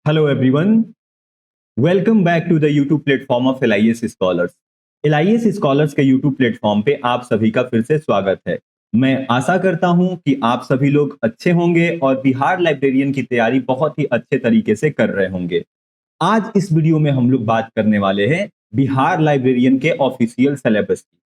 Hello everyone, welcome back to the YouTube platform of LIS Scholars. LIS Scholars के YouTube platform पे आप सभी का फिर से स्वागत है। मैं आशा करता हूं कि आप सभी लोग अच्छे होंगे और बिहार लाइब्रेरियन की तैयारी बहुत ही अच्छे तरीके से कर रहे होंगे। आज इस वीडियो में हम लोग बात करने वाले हैं बिहार लाइब्रेरियन के ऑफिशियल सिलेबस की।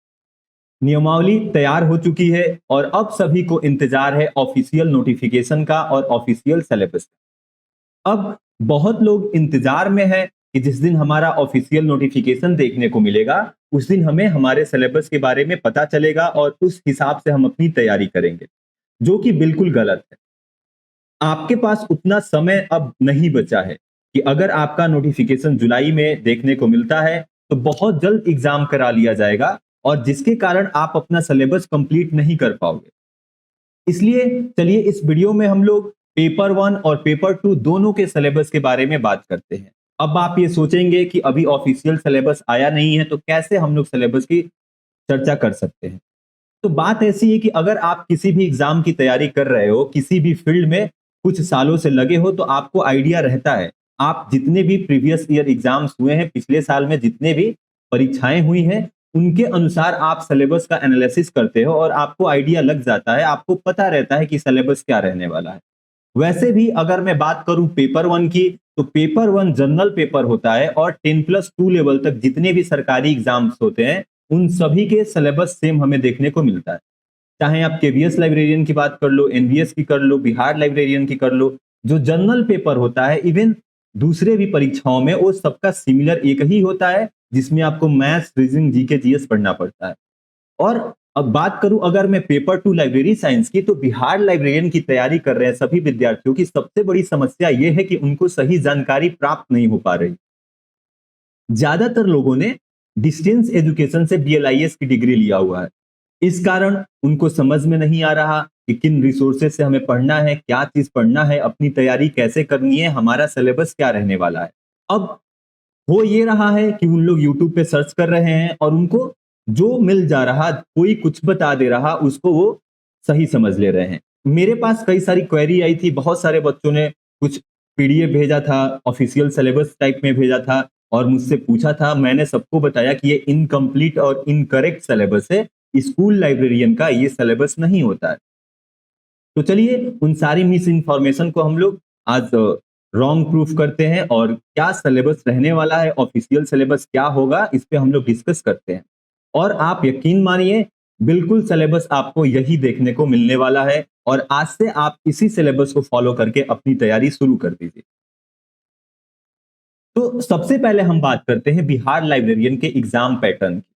नियमावली तैयार हो चुकी है और अब सभी को इंतजार है ऑफिशियल नोटिफिकेशन का और ऑफिशियल सिलेबस का। अब बहुत लोग इंतजार में है कि जिस दिन हमारा ऑफिशियल नोटिफिकेशन देखने को मिलेगा उस दिन हमें हमारे सिलेबस के बारे में पता चलेगा और उस हिसाब से हम अपनी तैयारी करेंगे, जो कि बिल्कुल गलत है। आपके पास उतना समय अब नहीं बचा है कि अगर आपका नोटिफिकेशन जुलाई में देखने को मिलता है तो बहुत जल्द एग्जाम करा लिया जाएगा और जिसके कारण आप अपना सिलेबस कंप्लीट नहीं कर पाओगे। इसलिए चलिए इस वीडियो में हम लोग पेपर 1 और पेपर 2 दोनों के सिलेबस के बारे में बात करते हैं। अब आप ये सोचेंगे कि अभी ऑफिशियल सिलेबस आया नहीं है तो कैसे हम लोग सिलेबस की चर्चा कर सकते हैं। तो बात ऐसी है कि अगर आप किसी भी एग्जाम की तैयारी कर रहे हो, किसी भी फील्ड में कुछ सालों से लगे हो, तो आपको आइडिया रहता है। आप जितने भी प्रीवियस ईयर एग्जाम्स हुए हैं, पिछले साल में जितने भी परीक्षाएं हुई हैं, उनके अनुसार आप सिलेबस का एनालिसिस करते हो और आपको आइडिया लग जाता है, आपको पता रहता है कि सिलेबस क्या रहने वाला है। वैसे भी अगर मैं बात करूं पेपर 1 की, तो पेपर 1 जनरल पेपर होता है और 10+2 लेवल तक जितने भी सरकारी एग्जाम्स होते हैं उन सभी के सिलेबस सेम हमें देखने को मिलता है। चाहे आप केवीएस लाइब्रेरियन की बात कर लो, एनवीएस की कर लो, बिहार लाइब्रेरियन की कर लो, जो जनरल पेपर होता है इवन दूसरे भी परीक्षाओं में वो सबका सिमिलर एक ही होता है, जिसमें आपको मैथ्स, रीजनिंग, जीके, जीएस पढ़ना पड़ता है। और अब बात करूं अगर मैं पेपर 2 लाइब्रेरी साइंस की, तो बिहार लाइब्रेरियन की तैयारी कर रहे हैं सभी विद्यार्थियों की सबसे बड़ी समस्या यह है कि उनको सही जानकारी प्राप्त नहीं हो पा रही। ज्यादातर लोगों ने डिस्टेंस एजुकेशन से बीएलआईएस की डिग्री लिया हुआ है। इस कारण उनको समझ में नहीं आ रहा कि किन रिसोर्सेज से हमें पढ़ना है, क्या चीज पढ़ना है, अपनी तैयारी कैसे करनी है, हमारा सिलेबस क्या रहने वाला है। अब हो ये रहा है कि उन लोग यूट्यूब पे सर्च कर रहे हैं और उनको जो मिल जा रहा, कोई कुछ बता दे रहा, उसको वो सही समझ ले रहे हैं। मेरे पास कई सारी क्वेरी आई थी, बहुत सारे बच्चों ने कुछ पीडीएफ भेजा था, ऑफिशियल सिलेबस टाइप में भेजा था और मुझसे पूछा था। मैंने सबको बताया कि ये इनकम्प्लीट और इनकरेक्ट सिलेबस है, स्कूल लाइब्रेरियन का ये सिलेबस नहीं होता है। तो चलिए उन सारी मिस इन्फॉर्मेशन को हम लोग आज रॉन्ग प्रूफ करते हैं और क्या सिलेबस रहने वाला है, ऑफिशियल सिलेबस क्या होगा, इस पे हम लोग डिस्कस करते हैं। और आप यकीन मानिए, बिल्कुल सिलेबस आपको यही देखने को मिलने वाला है और आज से आप इसी सिलेबस को फॉलो करके अपनी तैयारी शुरू कर दीजिए। तो सबसे पहले हम बात करते हैं बिहार लाइब्रेरियन के एग्जाम पैटर्न की।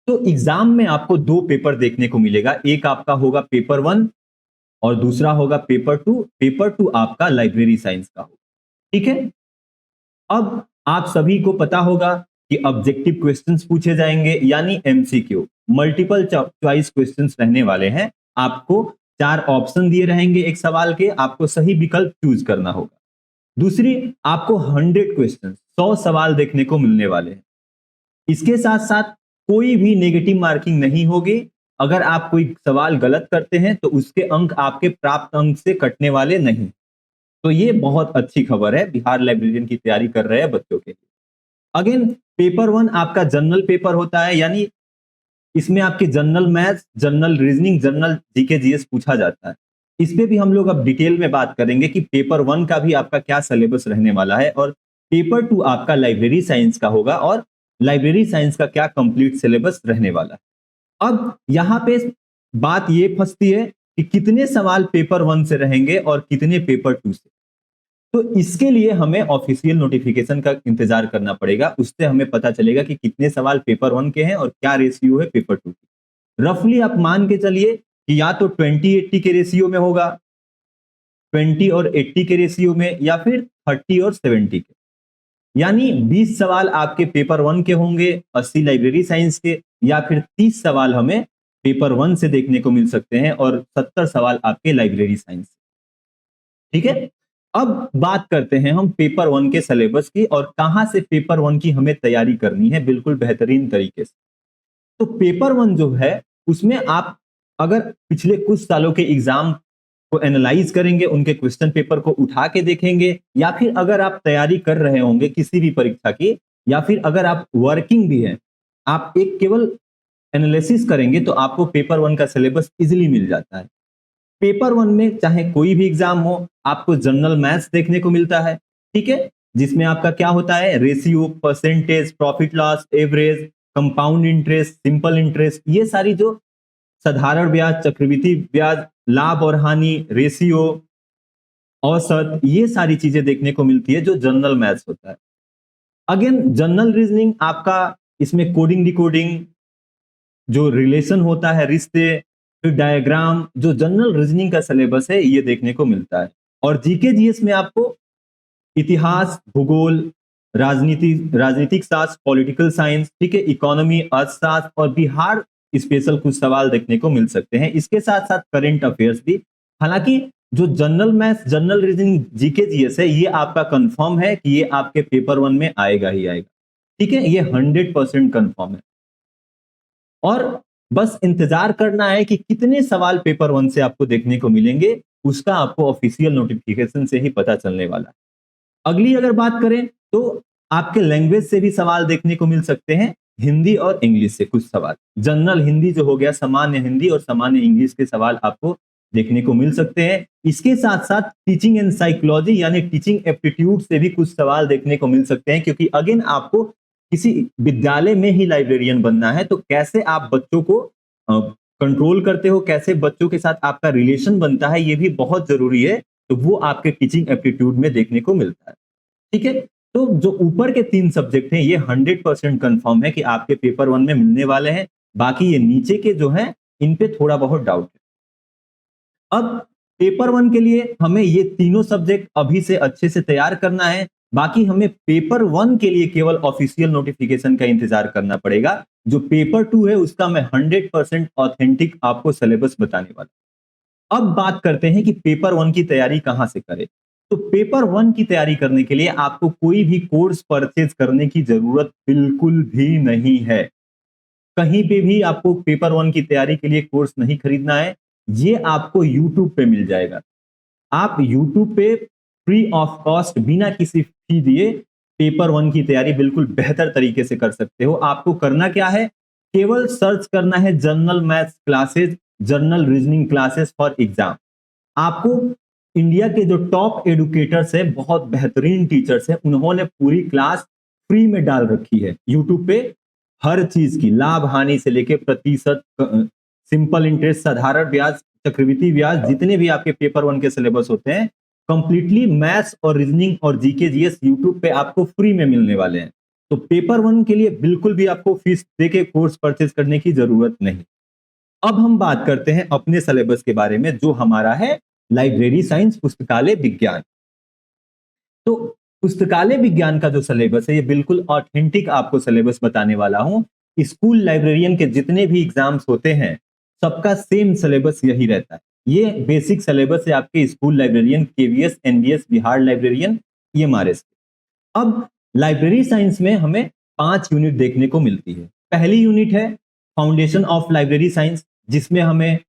तो एग्जाम में आपको दो पेपर देखने को मिलेगा, एक आपका होगा पेपर 1 और दूसरा होगा पेपर 2। पेपर 2 आपका लाइब्रेरी साइंस का होगा। ठीक है। अब आप सभी को पता होगा कि ऑब्जेक्टिव क्वेश्चंस पूछे जाएंगे, यानी एमसीक्यू, मल्टीपल चॉइस क्वेश्चंस रहने वाले हैं। आपको 4 ऑप्शन दिए रहेंगे एक सवाल के, आपको सही विकल्प चूज करना होगा। दूसरी, आपको 100 क्वेश्चन, 100 सवाल देखने को मिलने वाले हैं। इसके साथ साथ कोई भी नेगेटिव मार्किंग नहीं होगी। अगर आप कोई सवाल गलत करते हैं तो उसके अंक आपके प्राप्त अंक से कटने वाले नहीं। तो ये बहुत अच्छी खबर है बिहार लाइब्रेरियन की तैयारी कर रहे हैं बच्चों के लिए। अगेन पेपर 1 आपका जनरल पेपर होता है, यानी इसमें आपके general maths, general reasoning, general GK GS पूछा जाता है। इस पे भी हम लोग अब डिटेल में बात करेंगे कि पेपर 1 का भी आपका क्या सिलेबस रहने वाला है और पेपर 2 आपका लाइब्रेरी साइंस का होगा और लाइब्रेरी साइंस का क्या कंप्लीट सिलेबस रहने वाला है। अब यहाँ पे बात ये फंसती है कि कितने सवाल पेपर 1 से रहेंगे और कितने पेपर 2 से। तो इसके लिए हमें ऑफिशियल नोटिफिकेशन का इंतजार करना पड़ेगा, उससे हमें पता चलेगा कि कितने सवाल पेपर 1 के हैं और क्या रेशियो है पेपर 2 की। रफली आप मान के चलिए कि या तो 20-80 के रेशियो में होगा, 20 और 80 के रेशियो में, या फिर 30 और 70 के। यानी 20 सवाल आपके पेपर 1 के होंगे, 80 लाइब्रेरी साइंस के, या फिर 30 सवाल हमें पेपर 1 से देखने को मिल सकते हैं और 70 सवाल आपके लाइब्रेरी साइंस। ठीक है। अब बात करते हैं हम पेपर 1 के सिलेबस की और कहां से पेपर 1 की हमें तैयारी करनी है बिल्कुल बेहतरीन तरीके से। तो पेपर 1 जो है उसमें आप अगर पिछले कुछ सालों के एग्जाम को एनालाइज करेंगे, उनके क्वेश्चन पेपर को उठा के देखेंगे, या फिर अगर आप तैयारी कर रहे होंगे किसी भी परीक्षा की, या फिर अगर आप वर्किंग भी हैं, आप एक केवल एनालिसिस करेंगे तो आपको पेपर 1 का सिलेबस इजीली मिल जाता है। पेपर 1 में चाहे कोई भी एग्जाम हो, आपको जनरल मैथ्स देखने को मिलता है, ठीक है? जिसमें आपका क्या होता है, ratio, percentage, profit loss, average, compound interest, simple interest, ये सारी जो साधारण ब्याज, चक्रवृद्धि ब्याज, लाभ और हानि, रेशियो, औसत, ये सारी चीजें देखने को मिलती है जो जनरल मैथ्स होता है। अगेन जनरल रीजनिंग आपका, इसमें कोडिंग डिकोडिंग, जो रिलेशन होता है, रिश्ते, फिर डायग्राम, जो जनरल रीजनिंग का सिलेबस है ये देखने को मिलता है। और जीके जीएस में आपको इतिहास, भूगोल, राजनीतिक शास्त्र, पॉलिटिकल साइंस, ठीक है, इकोनॉमी, अर्थशास्त्र और बिहार स्पेशल कुछ सवाल देखने को मिल सकते हैं। इसके साथ साथ करंट अफेयर्स भी। हालांकि जो general maths, general reasoning, GK GS है, ये आपका कंफर्म है कि ये आपके पेपर 1 में आएगा ही आएगा, ठीक है, ये 100% कंफर्म है। और बस इंतजार करना है कि कितने सवाल पेपर 1 से आपको देखने को मिलेंगे, उसका आपको ऑफिशियल नोटिफिकेशन से ही पता चलने वाला है। अगली अगर बात करें तो आपके लैंग्वेज से भी सवाल देखने को मिल सकते हैं, हिंदी और इंग्लिश से कुछ सवाल। जनरल हिंदी जो हो गया, सामान्य हिंदी और सामान्य इंग्लिश के सवाल आपको देखने को मिल सकते हैं। इसके साथ साथ टीचिंग एंड साइकोलॉजी यानी टीचिंग एप्टीट्यूड से भी कुछ सवाल देखने को मिल सकते हैं, क्योंकि अगेन आपको किसी विद्यालय में ही लाइब्रेरियन बनना है, तो कैसे आप बच्चों को कंट्रोल करते हो, कैसे बच्चों के साथ आपका रिलेशन बनता है, ये भी बहुत जरूरी है। तो वो आपके टीचिंग एप्टीट्यूड में देखने को मिलता है, ठीक है। तो जो ऊपर के 3 सब्जेक्ट हैं ये 100% कंफर्म है कि आपके पेपर 1 में मिलने वाले हैं। बाकी ये नीचे के जो हैं इन पे थोड़ा बहुत डाउट है। अब पेपर 1 के लिए हमें ये तीनों सब्जेक्ट अभी से अच्छे से तैयार करना है। बाकी हमें पेपर 1 के लिए केवल ऑफिशियल नोटिफिकेशन का इंतजार करना पड़ेगा। जो पेपर 2 है उसका मैं 100% ऑथेंटिक आपको सिलेबस बताने वाला। अब बात करते हैं कि पेपर 1 की तैयारी कहां से करें। तो पेपर 1 की तैयारी करने के लिए आपको कोई भी कोर्स परचेज करने की जरूरत बिल्कुल भी नहीं है। कहीं पे भी आपको पेपर 1 की तैयारी के लिए कोर्स नहीं खरीदना है, ये आपको यूट्यूब पे मिल जाएगा। आप यूट्यूब पे फ्री ऑफ कॉस्ट, बिना किसी फी दिए पेपर 1 की तैयारी बिल्कुल बेहतर तरीके से कर सकते हो। आपको करना क्या है, केवल सर्च करना है general maths classes, general reasoning classes for exam. आपको इंडिया के जो टॉप एडुकेटर्स हैं, बहुत बेहतरीन टीचर्स हैं, उन्होंने पूरी क्लास फ्री में डाल रखी है यूट्यूब पे। हर चीज की, लाभ हानि से लेके प्रतिशत, सिंपल इंटरेस्ट, साधारण ब्याज, चक्रवृद्धि ब्याज, जितने भी आपके पेपर 1 के सिलेबस होते हैं, कंप्लीटली मैथ्स और रीजनिंग और जीके जीएस यूट्यूब पे आपको फ्री में मिलने वाले हैं। तो पेपर 1 के लिए बिल्कुल भी आपको फीस देके कोर्स परचेज करने की जरूरत नहीं। अब हम बात करते हैं अपने सिलेबस के बारे में, जो हमारा है लाइब्रेरी साइंस पुस्तकालय विज्ञान। तो पुस्तकालय विज्ञान का जो सिलेबस है ये बिल्कुल ऑथेंटिक आपको सिलेबस बताने वाला हूं। स्कूल लाइब्रेरियन के जितने भी एग्जाम्स होते हैं सबका सेम सिलेबस यही रहता है। ये बेसिक सिलेबस है आपके school librarian, KVS, NDS, Bihar librarian, EMRS. अब लाइब्रेरी साइंस में हमें 5 यूनिट देखने को मिलती है। पहली यूनिट है फाउंडेशन ऑफ लाइब्रेरी साइंस, जिसमें हमें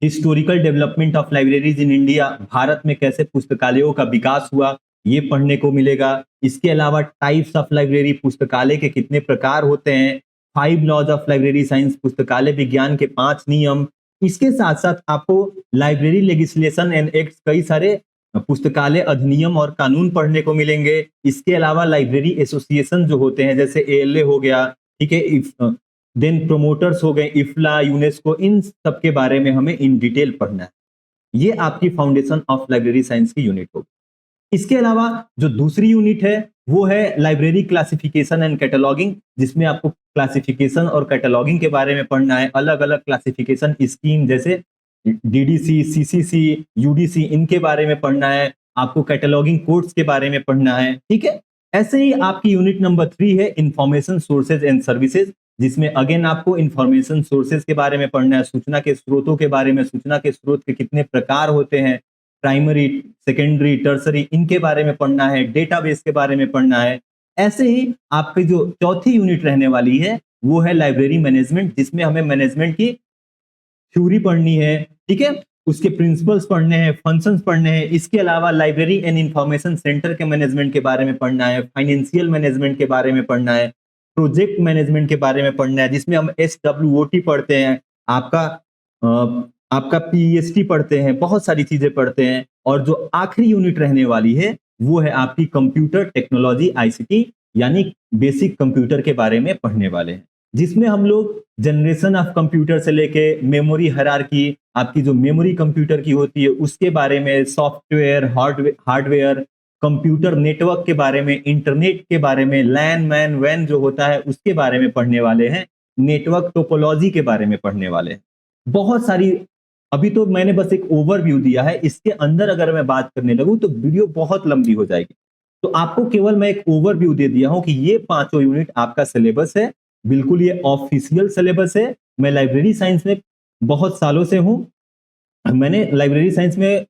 historical development of libraries in India, Bharat में कैसे पुस्तकालयों का विकास हुआ, ये पढ़ने को मिलेगा। इसके अलावा टाइप्स ऑफ लाइब्रेरी, पुस्तकालय के कितने प्रकार होते हैं, 5 लॉज ऑफ लाइब्रेरी साइंस, पुस्तकालय विज्ञान के 5 नियम। इसके साथ साथ आपको लाइब्रेरी लेजिस्लेशन एंड एक्ट, कई सारे पुस्तकालय अधिनियम और कानून पढ़ने को मिलेंगे। इसके अलावा लाइब्रेरी एसोसिएशन जो होते हैं, जैसे एएलए हो गया, ठीक है, देन प्रोमोटर्स हो गए, इफ्ला, यूनेस्को, इन सब के बारे में हमें इन डिटेल पढ़ना है। ये आपकी फाउंडेशन ऑफ लाइब्रेरी साइंस की यूनिट होगी। इसके अलावा जो दूसरी यूनिट है वो है लाइब्रेरी क्लासिफिकेशन एंड कैटलॉगिंग, जिसमें आपको क्लासिफिकेशन और कैटलॉगिंग के बारे में पढ़ना है। अलग अलग क्लासिफिकेशन स्कीम जैसे डीडीसी, सीसीसी, यूडीसी, इनके बारे में पढ़ना है। आपको कैटलॉगिंग कोड्स के बारे में पढ़ना है, ठीक है। ऐसे ही आपकी यूनिट नंबर 3 है इंफॉर्मेशन सोर्सेज एंड सर्विसेज, जिसमें अगेन आपको इंफॉर्मेशन सोर्सेज के बारे में पढ़ना है, सूचना के स्रोतों के बारे में, सूचना के स्रोत के कितने प्रकार होते हैं, प्राइमरी, सेकेंडरी, टर्सरी, इनके बारे में पढ़ना है, डेटाबेस के बारे में पढ़ना है। ऐसे ही आपकी जो चौथी यूनिट रहने वाली है वो है लाइब्रेरी मैनेजमेंट, जिसमें हमें मैनेजमेंट की थ्योरी पढ़नी है, ठीक है। उसके प्रिंसिपल्स पढ़ने हैं, फंक्शंस पढ़ने हैं। इसके अलावा लाइब्रेरी एंड इंफॉर्मेशन सेंटर के मैनेजमेंट के बारे में पढ़ना है, फाइनेंशियल मैनेजमेंट के बारे में पढ़ना है, प्रोजेक्ट मैनेजमेंट के बारे में पढ़ना है, जिसमें हम SWOT पढ़ते हैं, आपका आपका PEST पढ़ते हैं, बहुत सारी चीजें पढ़ते हैं। और जो आखिरी यूनिट रहने वाली है वो है आपकी कंप्यूटर टेक्नोलॉजी ICT, यानी बेसिक कंप्यूटर के बारे में पढ़ने वाले हैं, जिसमें हम लोग जनरेशन ऑफ कंप्यूटर से लेके मेमोरी हायरार्की, आपकी जो मेमोरी कंप्यूटर की होती है उसके बारे में, सॉफ्टवेयर, हार्डवेयर, कंप्यूटर नेटवर्क के बारे में, इंटरनेट के बारे में, लैन मैन वैन जो होता है उसके बारे में पढ़ने वाले हैं, नेटवर्क टोपोलॉजी के बारे में पढ़ने वाले हैं। बहुत सारी, अभी तो मैंने बस एक ओवरव्यू दिया है, इसके अंदर अगर मैं बात करने लगूं तो वीडियो बहुत लंबी हो जाएगी। तो आपको केवल मैं एक ओवरव्यू दे दिया हूं कि ये पांचों यूनिट आपका सिलेबस है। बिल्कुल ये ऑफिशियल सिलेबस है। मैं लाइब्रेरी साइंस में बहुत सालों से हूं। मैंने लाइब्रेरी साइंस में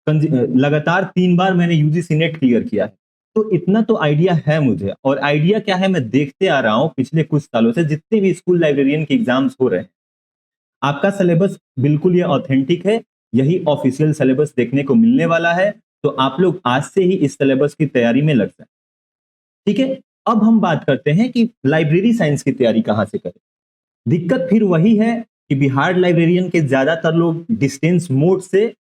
लगातार 3 बार मैंने UGC नेट क्लियर किया है, तो इतना तो आइडिया है मुझे। और आइडिया क्या है, मैं देखते आ रहा हूं पिछले कुछ सालों से जितने भी स्कूल लाइब्रेरियन के एग्जाम्स हो रहे हैं, आपका सिलेबस बिल्कुल ये ऑथेंटिक है। यही ऑफिशियल सिलेबस देखने को मिलने वाला है। तो आप लोग आज से ही इस सिलेबस की तैयारी में लग जाए। ठीक है, अब हम बात करते हैं कि लाइब्रेरी साइंस की तैयारी कहां से करें। दिक्कत फिर वही है कि बिहार लाइब्रेरियन के ज्यादातर लोग डिस्टेंस मोड से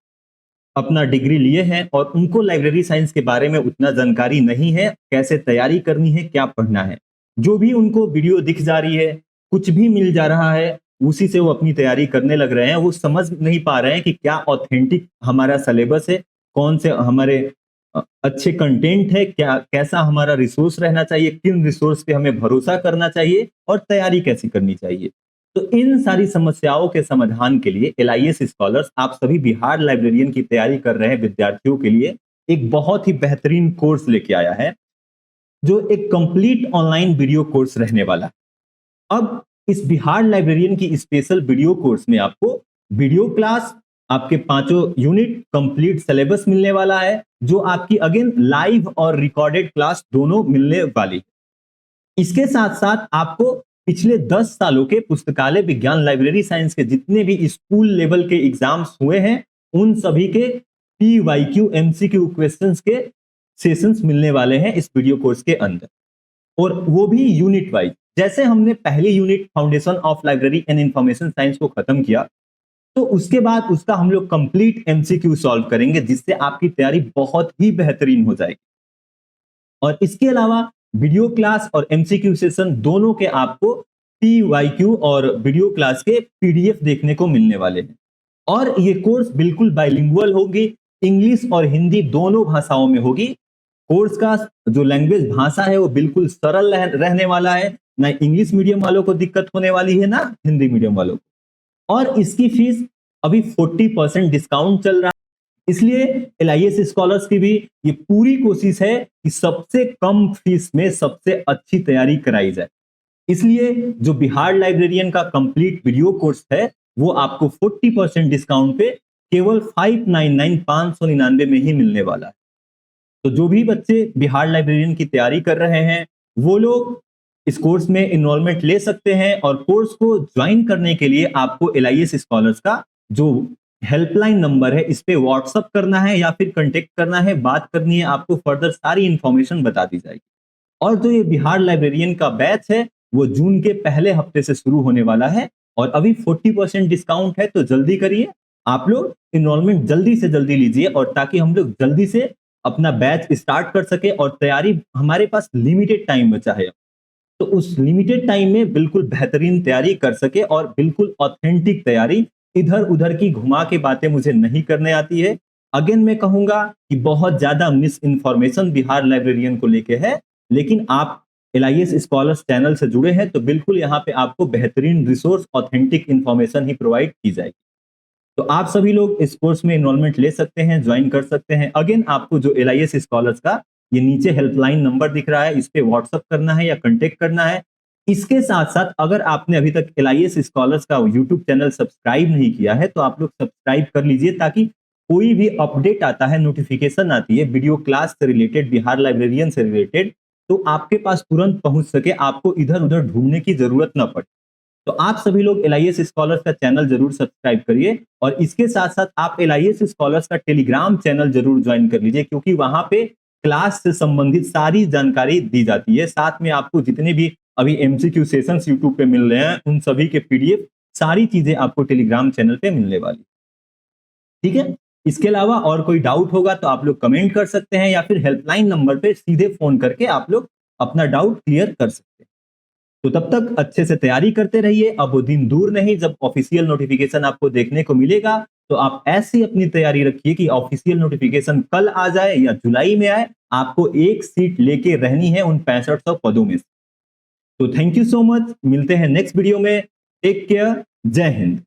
अपना डिग्री लिए हैं और उनको लाइब्रेरी साइंस के बारे में उतना जानकारी नहीं है, कैसे तैयारी करनी है, क्या पढ़ना है। जो भी उनको वीडियो दिख जा रही है, कुछ भी मिल जा रहा है, उसी से वो अपनी तैयारी करने लग रहे हैं। वो समझ नहीं पा रहे हैं कि क्या ऑथेंटिक हमारा सिलेबस है, कौन से हमारे अच्छे कंटेंट है, क्या कैसा हमारा रिसोर्स रहना चाहिए, किन रिसोर्स पे हमें भरोसा करना चाहिए और तैयारी कैसी करनी चाहिए। तो इन सारी समस्याओं के समाधान के लिए LIS स्कॉलर्स आप सभी बिहार लाइब्रेरियन की तैयारी कर रहे हैं विद्यार्थियों के लिए एक बहुत ही बेहतरीन कोर्स लेके आया है, जो एक कंप्लीट ऑनलाइन वीडियो कोर्स रहने वाला है। अब इस बिहार लाइब्रेरियन की स्पेशल वीडियो कोर्स में आपको वीडियो क्लास, आपके पांचों यूनिट, कंप्लीट सिलेबस मिलने वाला है, जो आपकी अगेन लाइव और रिकॉर्डेड क्लास दोनों मिलने वाली है। इसके साथ साथ आपको पिछले 10 सालों के पुस्तकालय विज्ञान लाइब्रेरी साइंस के जितने भी स्कूल लेवल के एग्जाम्स हुए हैं उन सभी के PYQ MCQ क्वेश्चंस के सेशंस मिलने वाले हैं इस वीडियो कोर्स के अंदर, और वो भी यूनिट वाइज। जैसे हमने पहली unit foundation of library and information science को खत्म किया, तो उसके बाद उसका हम लोग कंप्लीट MCQ सॉल्व करेंगे, जिससे आपकी तैयारी बहुत ही बेहतरीन हो जाएगी। और इसके अलावा वीडियो क्लास और MCQ सेशन दोनों के आपको PYQ और वीडियो क्लास के PDF देखने को मिलने वाले हैं। और ये कोर्स बिल्कुल बाइलिंगुअल होगी, इंग्लिश और हिंदी दोनों भाषाओं में होगी। कोर्स का जो लैंग्वेज भाषा है वो बिल्कुल सरल रहने वाला है, ना इंग्लिश मीडियम वालों को दिक्कत होने वाली है, ना हिंदी मीडियम वालों को। और इसकी फीस अभी 40% डिस्काउंट चल रहा है, इसलिए LIS स्कॉलर्स की भी ये पूरी कोशिश है कि सबसे कम फीस में सबसे अच्छी तैयारी कराई जाए। इसलिए जो बिहार लाइब्रेरियन का कंप्लीट वीडियो कोर्स है वो आपको 40% डिस्काउंट पे केवल 599 में ही मिलने वाला है। तो जो भी बच्चे बिहार लाइब्रेरियन की तैयारी कर रहे हैं वो लोग इस कोर्स में इनरोलमेंट ले सकते हैं। और कोर्स को ज्वाइन करने के लिए आपको LIS स्कॉलर्स का जो हेल्पलाइन नंबर है इस पे व्हाट्सअप करना है या फिर कांटेक्ट करना है, बात करनी है, आपको फर्दर सारी इंफॉर्मेशन बता दी जाएगी। और जो ये बिहार लाइब्रेरियन का बैच है वो जून के पहले हफ्ते से शुरू होने वाला है और अभी 40% डिस्काउंट है, तो जल्दी करिए। आप लोग इनरोलमेंट जल्दी से जल्दी लीजिए, और ताकि हम लोग जल्दी से अपना बैच स्टार्ट कर सके। और तैयारी, हमारे पास लिमिटेड टाइम बचा है, तो उस लिमिटेड टाइम में बिल्कुल बेहतरीन तैयारी कर सके और बिल्कुल ऑथेंटिक तैयारी। इधर उधर की घुमा के बातें मुझे नहीं करने आती है। अगेन मैं कहूंगा कि बहुत ज्यादा मिस इन्फॉर्मेशन बिहार लाइब्रेरियन को लेके है, लेकिन आप LIS स्कॉलर्स चैनल से जुड़े हैं तो बिल्कुल यहाँ पे आपको बेहतरीन रिसोर्स, ऑथेंटिक इंफॉर्मेशन ही प्रोवाइड की जाएगी। तो आप सभी लोग इस कोर्स में इनरोलमेंट ले सकते हैं, ज्वाइन कर सकते हैं। अगेन आपको जो LIS स्कॉलर्स का ये नीचे हेल्पलाइन नंबर दिख रहा है, इस पे व्हाट्सअप करना है या कांटेक्ट करना है। इसके साथ साथ अगर आपने अभी तक LIS स्कॉलर्स का यूट्यूब चैनल सब्सक्राइब नहीं किया है तो आप लोग सब्सक्राइब कर लीजिए, ताकि कोई भी अपडेट आता है, नोटिफिकेशन आती है वीडियो क्लास से रिलेटेड, बिहार लाइब्रेरियन से रिलेटेड, तो आपके पास तुरंत पहुंच सके, आपको इधर उधर ढूंढने की जरूरत ना पड़े। तो आप सभी लोग LIS स्कॉलर्स का चैनल जरूर सब्सक्राइब करिए और इसके साथ साथ आप LIS स्कॉलर्स का टेलीग्राम चैनल जरूर ज्वाइन कर लीजिए, क्योंकि वहां पे क्लास से संबंधित सारी जानकारी दी जाती है। साथ में आपको जितने भी अभी MCQ सेशंस यूट्यूब पे मिल रहे हैं उन सभी के PDF सारी चीजें आपको टेलीग्राम चैनल पे मिलने वाली। ठीक है, इसके अलावा और कोई डाउट होगा तो आप लोग कमेंट कर सकते हैं या फिर हेल्पलाइन नंबर पे सीधे फोन करके आप लोग अपना डाउट क्लियर कर सकते हैं। तो तब तक अच्छे से तैयारी करते रहिए। अब वो दिन दूर नहीं जब ऑफिशियल नोटिफिकेशन आपको देखने को मिलेगा, तो आप ऐसी अपनी तैयारी रखिए कि ऑफिशियल नोटिफिकेशन कल आ जाए या जुलाई में आए, आपको एक सीट लेके रहनी है उन 6500 पदों में से। तो थैंक यू सो मच, मिलते हैं नेक्स्ट वीडियो में। टेक केयर, जय हिंद।